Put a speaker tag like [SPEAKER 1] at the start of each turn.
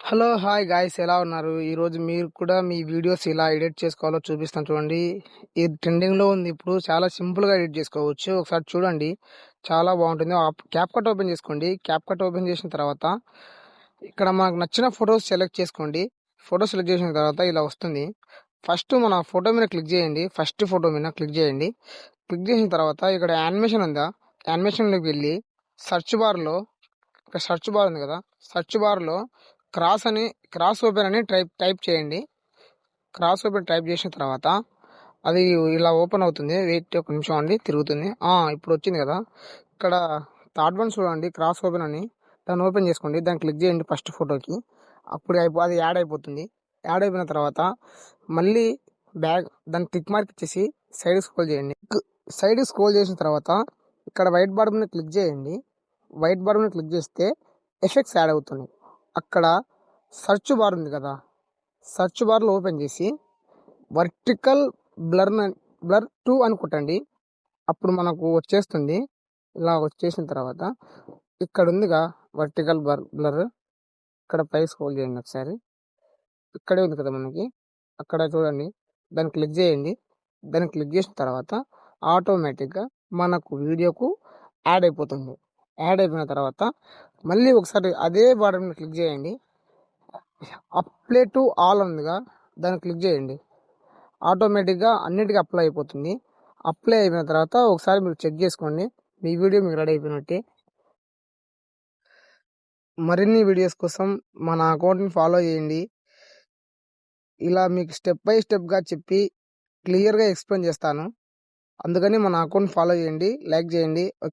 [SPEAKER 1] Hello! Hi guys ఎలా ఉన్నారు? ఈరోజు మీరు కూడా మీ వీడియోస్ ఎలా ఎడిట్ చేసుకోవాలో చూపిస్తాను చూడండి. ఇది ట్రెండింగ్‌లో ఉంది ఇప్పుడు. చాలా సింపుల్‌గా ఎడిట్ చేసుకోవచ్చు. ఒకసారి చూడండి. చాలా బాగుంటుంది. క్యాప్‌కట్ ఓపెన్ చేసుకోండి. క్యాప్‌కట్ ఓపెన్ చేసిన తర్వాత ఇక్కడ మనకు నచ్చిన ఫోటోస్ సెలెక్ట్ చేసుకోండి. ఫోటో సెలెక్ట్ చేసిన తర్వాత ఇలా వస్తుంది. ఫస్ట్ మన ఫోటో మీద క్లిక్ చేయండి. ఫస్ట్ ఫోటో మీద క్లిక్ చేయండి. క్లిక్ చేసిన తర్వాత ఇక్కడ యానిమేషన్ ఉందా? యానిమేషన్‌లోకి వెళ్ళి సెర్చ్ బార్‌లో ఇక్కడ సెర్చ్ బార్ ఉంది కదా! సెర్చ్ బార్‌లో క్రాస్ ఓపెన్ అని టైప్ చేయండి. క్రాస్ ఓపెన్ టైప్ చేసిన తర్వాత అది ఇలా ఓపెన్ అవుతుంది. వెయిట్ ఒక నిమిషం అండి, తిరుగుతుంది. ఇప్పుడు వచ్చింది కదా! ఇక్కడ థర్డ్ వన్ చూడండి, క్రాస్ ఓపెన్ అని. దాన్ని ఓపెన్ చేసుకోండి. దాన్ని క్లిక్ చేయండి ఫస్ట్ ఫోటోకి. అప్పుడు అది యాడ్ అయిపోతుంది. యాడ్ అయిపోయిన తర్వాత మళ్ళీ దాన్ని టిక్ మార్క్ ఇచ్చేసి సైడ్ స్క్రోల్ చేయండి. సైడ్ స్క్రోల్ చేసిన తర్వాత ఇక్కడ వైట్ బార్ మీద క్లిక్ చేయండి. వైట్ బార్ మీద క్లిక్ చేస్తే ఎఫెక్ట్స్ యాడ్ అవుతుంది. అక్కడ సెర్చ్ బార్ ఉంది కదా! సెర్చ్ బార్లో ఓపెన్ చేసి వర్టికల్ బ్లర్ 2 అని కొట్టండి. అప్పుడు మనకు వచ్చేస్తుంది. ఇలా వచ్చేసిన తర్వాత ఇక్కడ ఉందిగా వర్టికల్ బ్లర్, ఇక్కడ పై స్క్రోల్ చేయండి ఒకసారి. ఇక్కడే ఉంది కదా మనకి, అక్కడ చూడండి. దాన్ని క్లిక్ చేయండి. దాన్ని క్లిక్ చేసిన తర్వాత ఆటోమేటిక్గా మనకు వీడియోకు యాడ్ అయిపోతుంది. యాడ్ అయిపోయిన తర్వాత మళ్ళీ ఒకసారి అదే బార్డర్ మీద క్లిక్ చేయండి. అప్లై టు ఆల్ ఉందిగా, దాన్ని క్లిక్ చేయండి. ఆటోమేటిక్గా అన్నిటికీ అప్లై అయిపోతుంది. అప్లై అయిపోయిన తర్వాత ఒకసారి మీరు చెక్ చేసుకోండి. మీ వీడియో మీకు రెడీ అయిపోయినట్టే. మరిన్ని వీడియోస్ కోసం మన అకౌంట్ని ఫాలో చేయండి. ఇలా మీకు స్టెప్ బై స్టెప్గా చెప్పి క్లియర్గా ఎక్స్ప్లెయిన్ చేస్తాను. అందుకని మన అకౌంట్ ఫాలో చేయండి, లైక్ చేయండి.